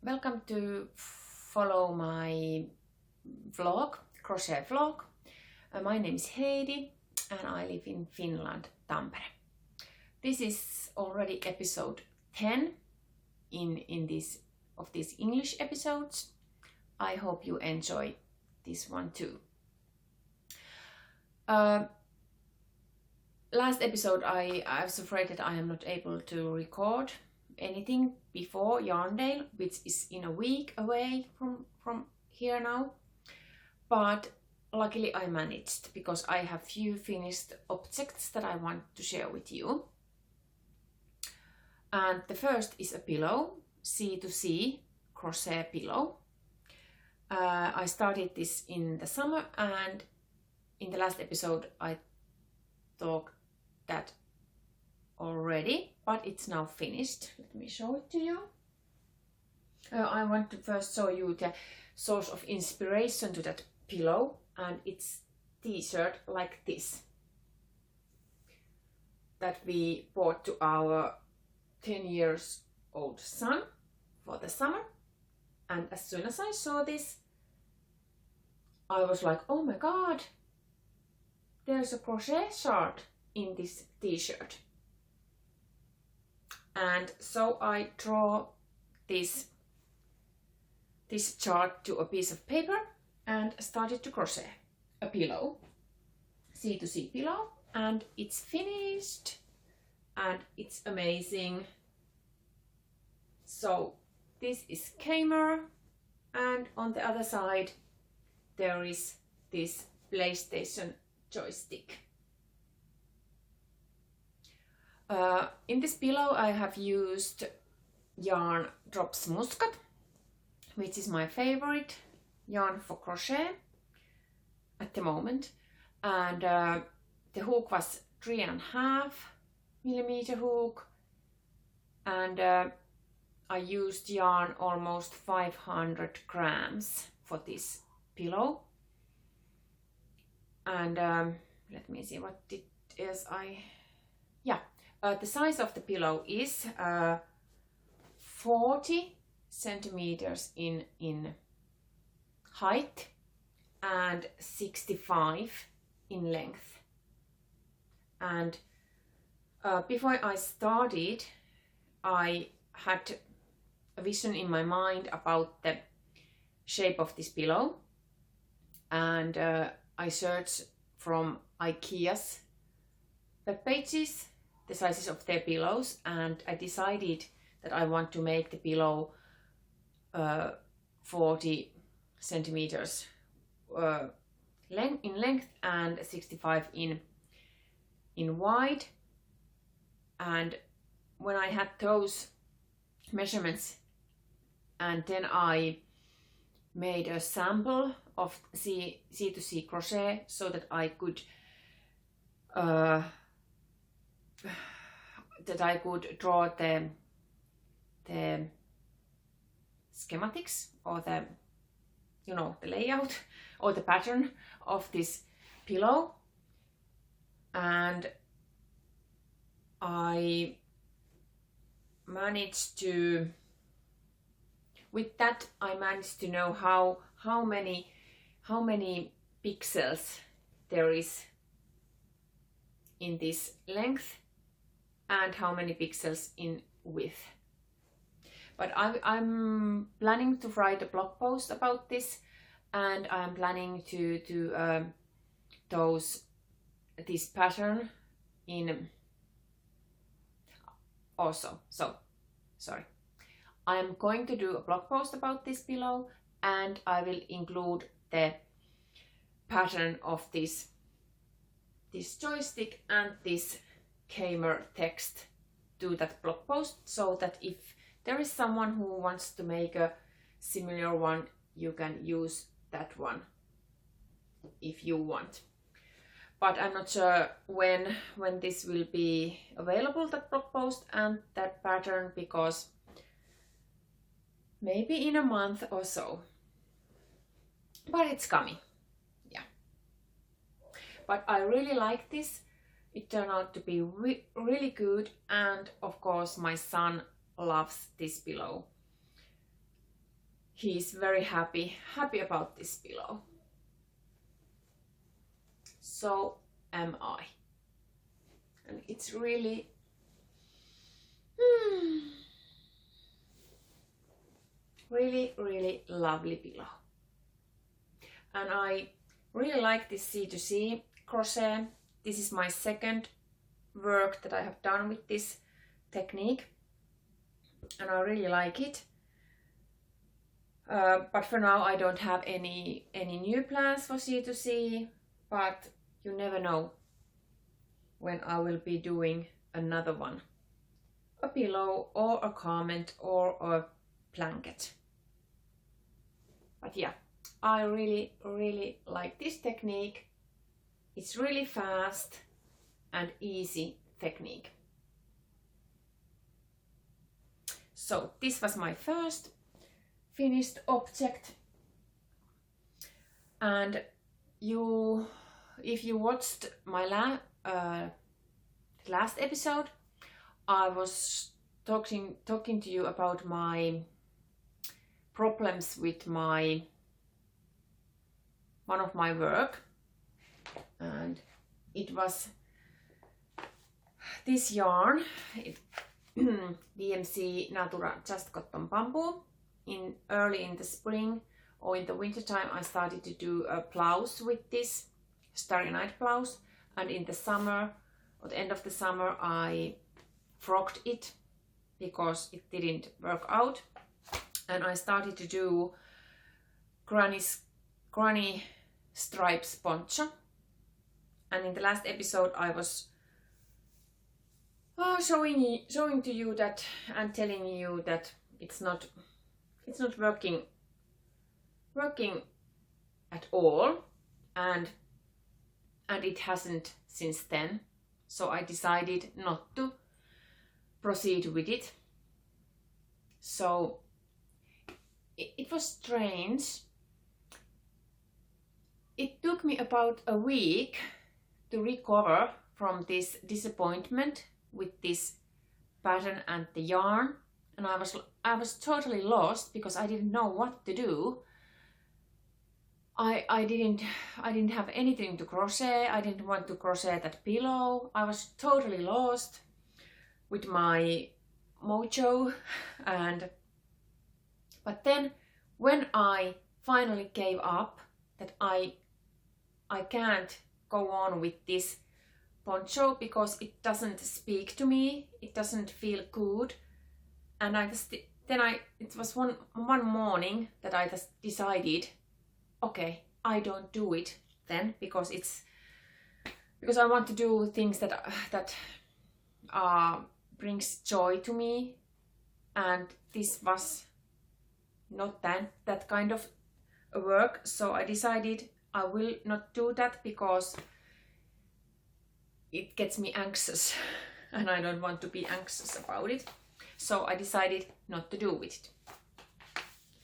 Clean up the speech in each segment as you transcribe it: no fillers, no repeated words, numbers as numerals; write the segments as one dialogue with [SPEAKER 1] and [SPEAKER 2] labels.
[SPEAKER 1] welcome to follow my vlog, crochet vlog. My name is Heidi and I live in Finland, Tampere. This is already episode 10 in these English episodes. I hope you enjoy this one too. Last episode I was afraid that I am not able to record anything before Yarn Day, which is in a week away from here now. But luckily I managed, because I have few finished objects that I want to share with you. And the first is a pillow, C2C crochet pillow. I started this in the summer, and in the last episode I talked that already, but it's now finished. Let me show it to you. I want to first show you the source of inspiration to that pillow, and it's t-shirt like this that we bought to our 10 years old son for the summer. And as soon as I saw this, I was like, oh my god, there's a crochet chart in this t-shirt. And so I draw this chart to a piece of paper and started to crochet a pillow, C2C pillow, and it's finished and it's amazing. So this is camera, and on the other side there is this PlayStation joystick. In this pillow I have used yarn Drops Muscat, which is my favorite yarn for crochet at the moment, and the hook was 3.5mm hook, and I used yarn almost 500 grams for this pillow. And let me see what it is. The size of the pillow is 40 centimeters in height and 65 in length. And before I started, I had a vision in my mind about the shape of this pillow, and I searched from IKEA's web pages the sizes of their pillows, and I decided that I want to make the pillow 40 centimeters in length and 65 in wide. And when I had those measurements, and then I made a sample of C2C crochet so that I could draw the schematics, or the layout or the pattern of this pillow. And I managed to, with that I managed to know how many pixels there is in this length and how many pixels in width. But I'm planning to write a blog post about this, and I'm planning to do this pattern in also. So sorry, I'm going to do a blog post about this pillow, and I will include the pattern of this joystick and this Kamer text to that blog post, so that if there is someone who wants to make a similar one, you can use that one if you want. But I'm not sure when this will be available, that blog post and that pattern, because maybe in a month or so. But it's coming. Yeah. But I really like this. It turned out to be really good, and of course my son loves this pillow. he's very happy about this pillow. So am I. And it's really really lovely pillow. And I really like this C2C crochet. This is my second work that I have done with this technique, and I really like it. But for now I don't have any new plans for C2C, but you never know when I will be doing another one. A pillow or a garment or a blanket. But yeah, I really like this technique. It's really fast and easy technique. So this was my first finished object. And if you watched my last episode, I was talking to you about my problems with one of my work, and it was this yarn, DMC Natura Just Cotton Bamboo. Early in the spring or in the winter time I started to do a blouse with this Starry Night blouse, and in the summer, at the end of the summer, I frocked it because it didn't work out, and I started to do granny stripes poncho. And in the last episode I was showing to you that and telling you that it's not working at all, and it hasn't since then. So I decided not to proceed with it. So it was strange. It took me about a week to recover from this disappointment with this pattern and the yarn, and I was totally lost because I didn't know what to do. I didn't have anything to crochet. I didn't want to crochet that pillow. I was totally lost with my mojo. But then when I finally gave up that I can't go on with this poncho because it doesn't speak to me, it doesn't feel good, and it was one morning that I just decided, okay, I don't do it then, because I want to do things that brings joy to me, and this was not that kind of work. So I decided I will not do that because it gets me anxious and I don't want to be anxious about it. So I decided not to do it.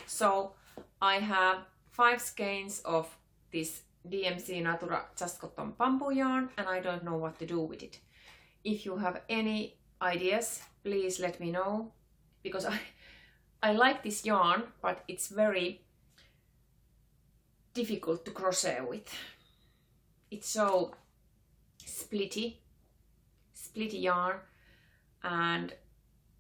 [SPEAKER 1] So I have 5 skeins of this DMC Natura Just Cotton Bamboo yarn, and I don't know what to do with it. If you have any ideas, please let me know, because I like this yarn, but it's very difficult to crochet with. It's so splitty yarn, and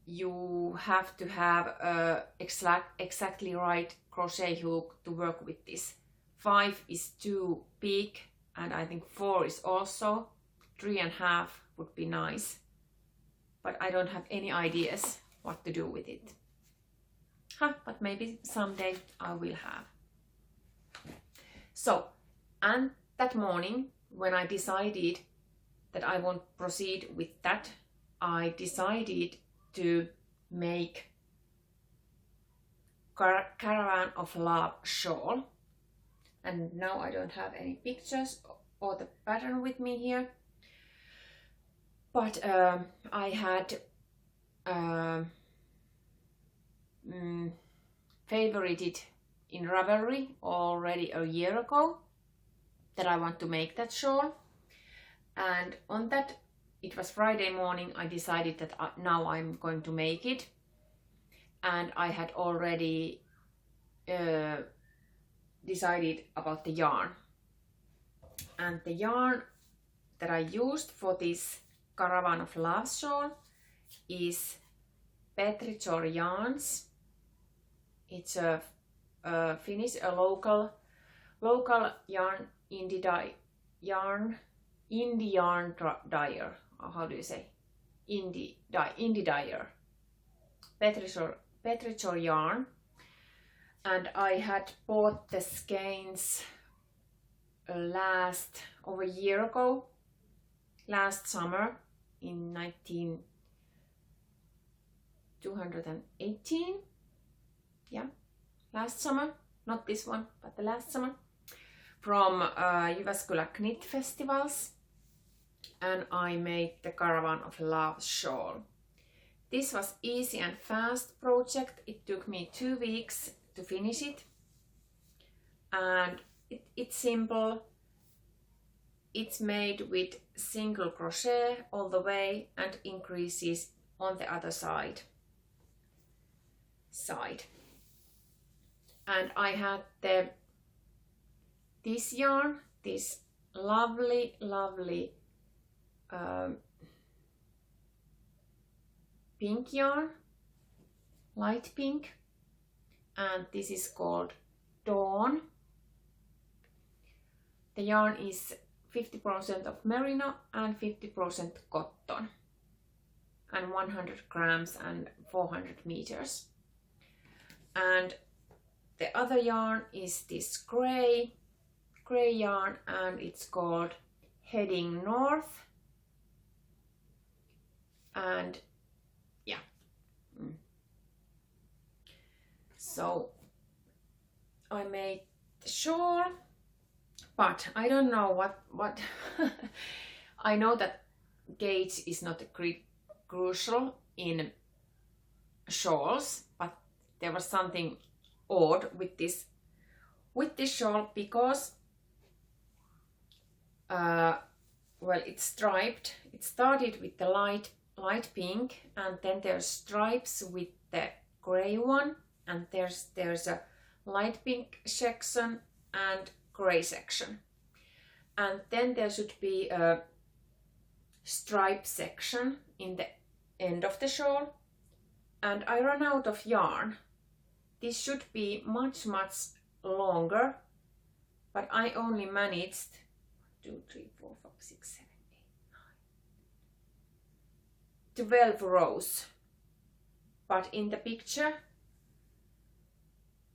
[SPEAKER 1] you have to have a exactly right crochet hook to work with this. 5 is too big, and I think 4 is also. 3.5 would be nice, but I don't have any ideas what to do with it. But maybe someday I will have. So, and that morning when I decided that I won't proceed with that, I decided to make Caravan of Love shawl. And now I don't have any pictures or the pattern with me here, but I had favorited in Ravelry already a year ago that I want to make that shawl, and on that, it was Friday morning, I decided that now I'm going to make it, and I had already decided about the yarn. And the yarn that I used for this Caravan of Love shawl is Petrichor yarns. It's a Finnish, a local yarn indie yarn dyer. Or how do you say? Indie dyer. Petrichor yarn. And I had bought the skeins over a year ago, last summer in 218. Yeah, last summer, not this one, but the last summer, from Jyväskylä Knit Festivals, and I made the Caravan of Love shawl. This was easy and fast project. It took me 2 weeks to finish it, and it's simple. It's made with single crochet all the way and increases on the other side. And I had this yarn, this lovely pink yarn, light pink, and this is called Dawn. The yarn is 50% of merino and 50% cotton, and 100 grams and 400 meters. And the other yarn is this gray yarn, and it's called Heading North. And yeah, so I made the shawl, but I don't know what I know that gauge is not crucial in shawls, but there was something odd with this shawl, because well, it's striped. It started with the light pink, and then there's stripes with the gray one, and there's a light pink section and gray section, and then there should be a stripe section in the end of the shawl, and I ran out of yarn. This should be much longer, but I only managed 2, 3, 4, 5, 6, 7, 8, 9, 12 rows. But in the picture,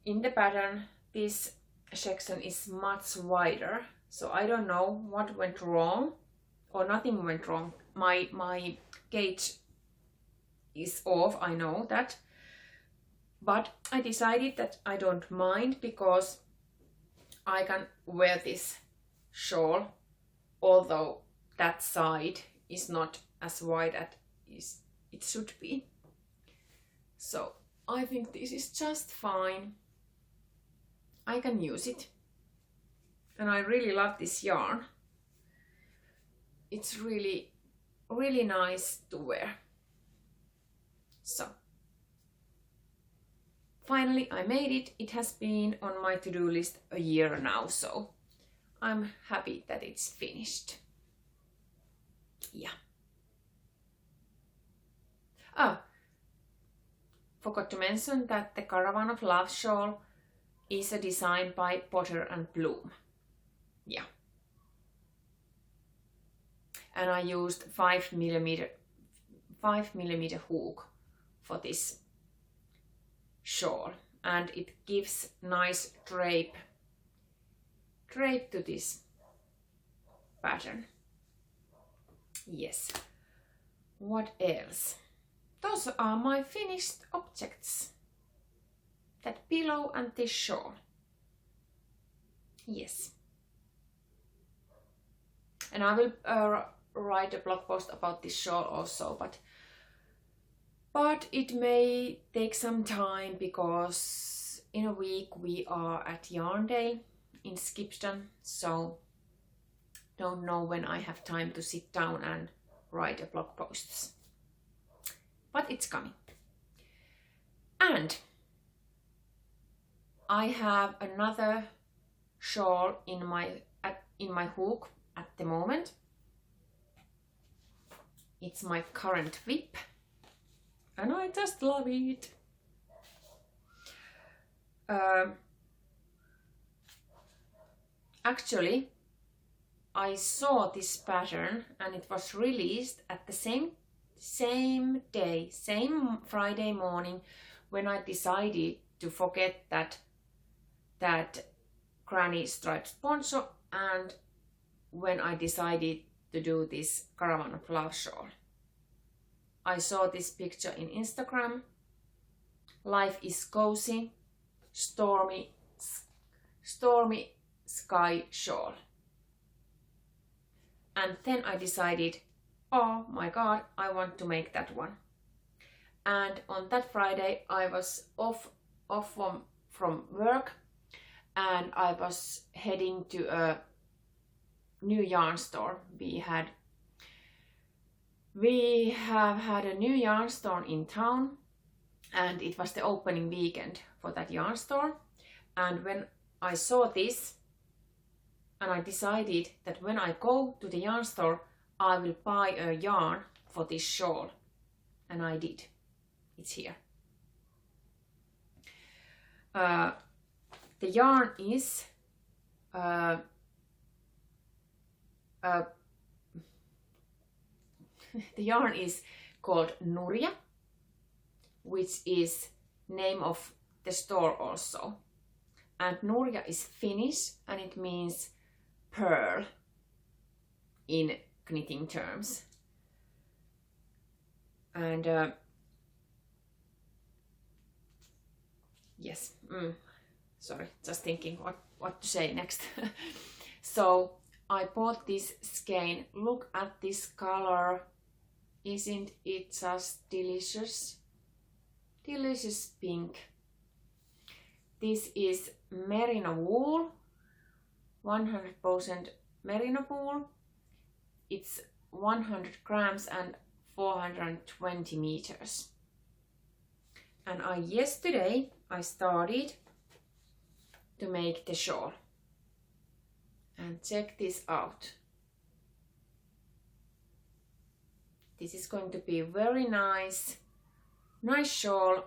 [SPEAKER 1] in the pattern, this section is much wider, so I don't know what went wrong, or nothing went wrong. My gauge is off, I know that, but I decided that I don't mind, because I can wear this shawl although that side is not as wide as it should be. So I think this is just fine. I can use it. And I really love this yarn. It's really, really nice to wear. So, finally I made it. It has been on my to-do list a year now, so I'm happy that it's finished. Yeah. Forgot to mention that the Caravan of Love shawl is a design by Potter and Bloom. Yeah. And I used 5mm hook for this shawl, and it gives nice drape to this pattern. Yes. What else? Those are my finished objects. That pillow and this shawl. Yes. And I will write a blog post about this shawl also, but it may take some time because in a week we are at Yarn Day in Skipston, so don't know when I have time to sit down and write a blog posts. But it's coming. And I have another shawl in my hook at the moment. It's my current whip and I just love it. Actually, I saw this pattern and it was released at the same day, same Friday morning, when I decided to forget that granny striped poncho, and when I decided to do this Caravan fluff shawl. I saw this picture in Instagram. Life is cozy, Stormy Sky Shawl. And then I decided, oh my god, I want to make that one. And on that Friday I was off from work, and I was heading to a new yarn store. We have had a new yarn store in town, and it was the opening weekend for that yarn store. And when I saw this, and I decided that when I go to the yarn store, I will buy a yarn for this shawl. And I did. It's here. The yarn is the yarn is called Nurja, which is name of the store also. And Nurja is Finnish and it means pearl in knitting terms. And yes, sorry, just thinking what to say next. So I bought this skein. Look at this color. Isn't it just delicious? Delicious pink. This is merino wool, 100% merino wool. It's 100 grams and 420 meters. And yesterday I started to make the shawl. And check this out. This is going to be very nice shawl,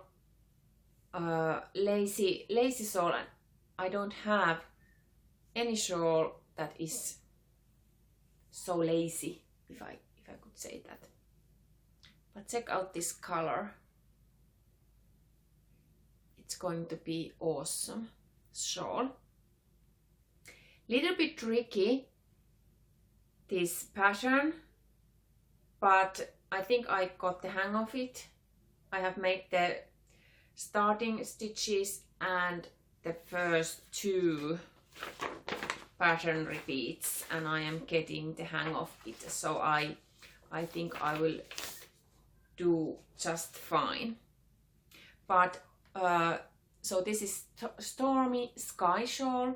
[SPEAKER 1] lacy shawl. I don't have any shawl that is so lacy, if I could say that. But check out this color. It's going to be awesome shawl. Little bit tricky, this pattern, but I think I got the hang of it. I have made the starting stitches and the first 2 pattern repeats, and I am getting the hang of it, so I think I will do just fine. But so this is Stormy Sky Shawl.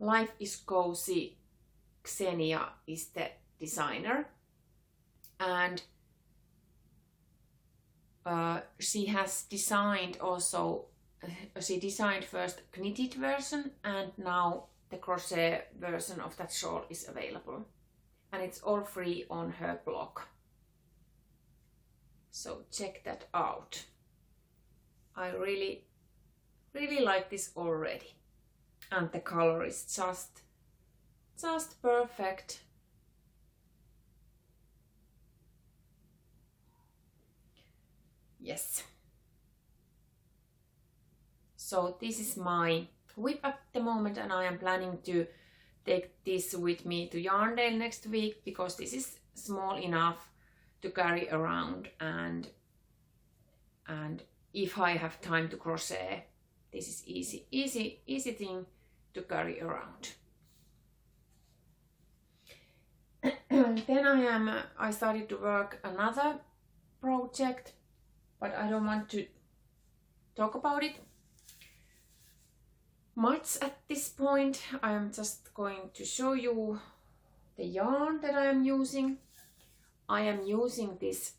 [SPEAKER 1] Life is cozy. Xenia is the designer, and she has designed also. She designed first knitted version, and now the crochet version of that shawl is available, and it's all free on her blog. So check that out. I really like this already. And the color is just perfect. Yes. So this is my whip at the moment, and I am planning to take this with me to Yarndale next week, because this is small enough to carry around, and if I have time to crochet, this is easy thing to carry around. Then I started to work another project, but I don't want to talk about it much at this point. I am just going to show you the yarn that I am using. I am using this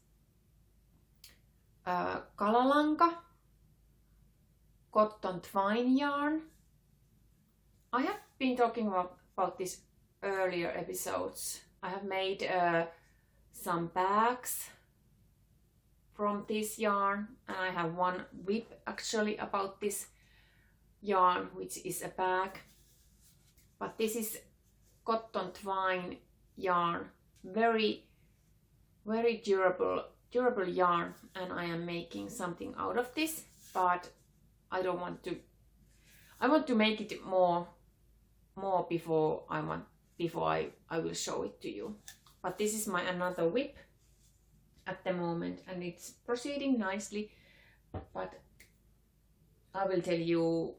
[SPEAKER 1] kalalanka, cotton twine yarn. I have been talking about this earlier episodes. I have made some bags from this yarn, and I have one whip actually about this yarn, which is a bag. But this is cotton twine yarn, very durable yarn, and I am making something out of this, but I want to make it more before I will show it to you. But this is my another whip at the moment, and it's proceeding nicely, but I will tell you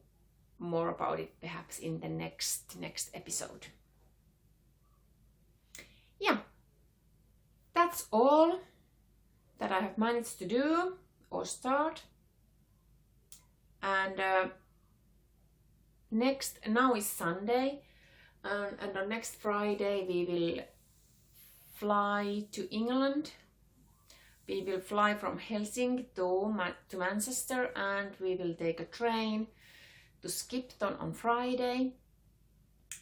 [SPEAKER 1] more about it perhaps in the next episode. Yeah, that's all that I have managed to do or start. And now is Sunday, and on next Friday we will fly to England. We will fly from Helsinki to Manchester, and we will take a train to Skipton on Friday.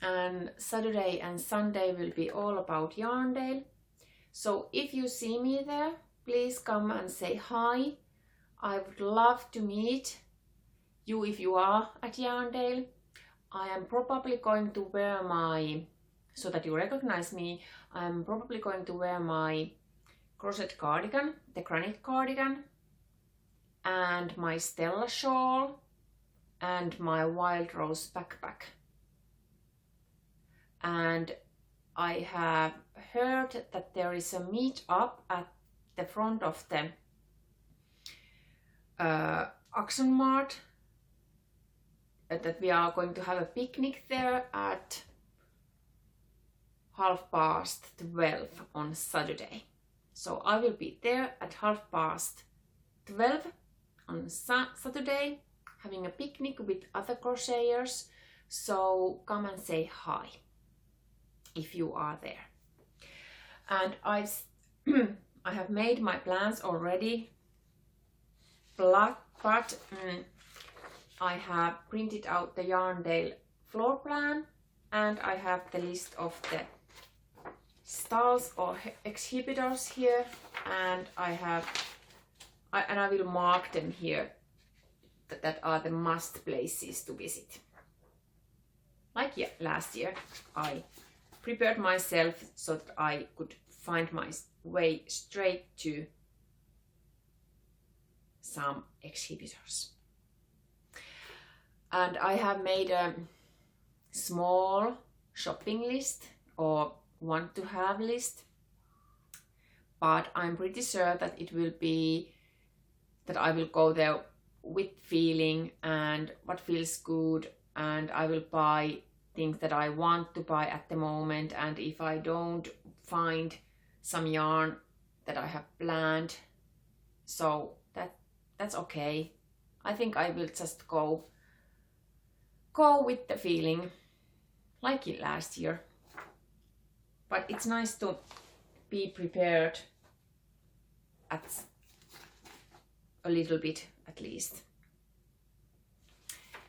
[SPEAKER 1] And Saturday and Sunday will be all about Yarndale. So if you see me there, please come and say hi. I would love to meet you if you are at Yarndale. I am probably going to wear so that you recognize me, I am probably going to wear my crochet cardigan, the granite cardigan, and my Stella shawl, and my wild rose backpack. And I have heard that there is a meet-up at the front of the Action Mart, that we are going to have a picnic there at 12:30 on Saturday. So I will be there at 12:30 on Saturday, having a picnic with other crocheters. So come and say hi if you are there. And I have made my plans already, but I have printed out the Yarndale floor plan, and I have the list of the stalls or exhibitors here, and I will mark them here that are the must places to visit. Like last year, I prepared myself so that I could find my way straight to some exhibitors. And I have made a small shopping list or want to have list, but I'm pretty sure that it will be that I will go there with feeling and what feels good, and I will buy things that I want to buy at the moment. And if I don't find some yarn that I have planned, so that's okay. I think I will just go with the feeling, like it last year. But it's nice to be prepared at a little bit at least.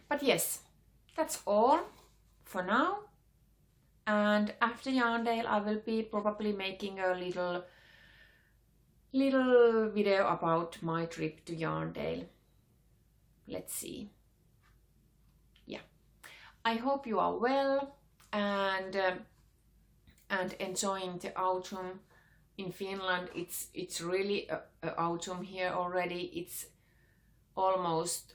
[SPEAKER 1] But yes, that's all for now. And after Yarndale, I will be probably making a little video about my trip to Yarndale. Let's see. Yeah, I hope you are well and enjoying the autumn in Finland. It's really a autumn here already. It's almost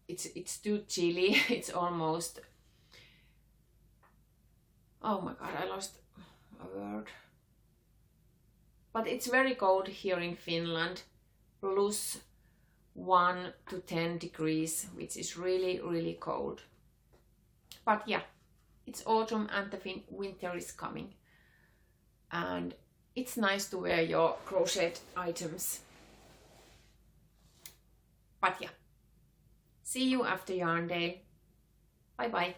[SPEAKER 1] it's too chilly. It's almost, oh my god, I lost a word. But it's very cold here in Finland, plus 1 to 10 degrees, which is really cold. But yeah, it's autumn and the winter is coming, and it's nice to wear your crochet items. But yeah, see you after Yarndale. Bye bye.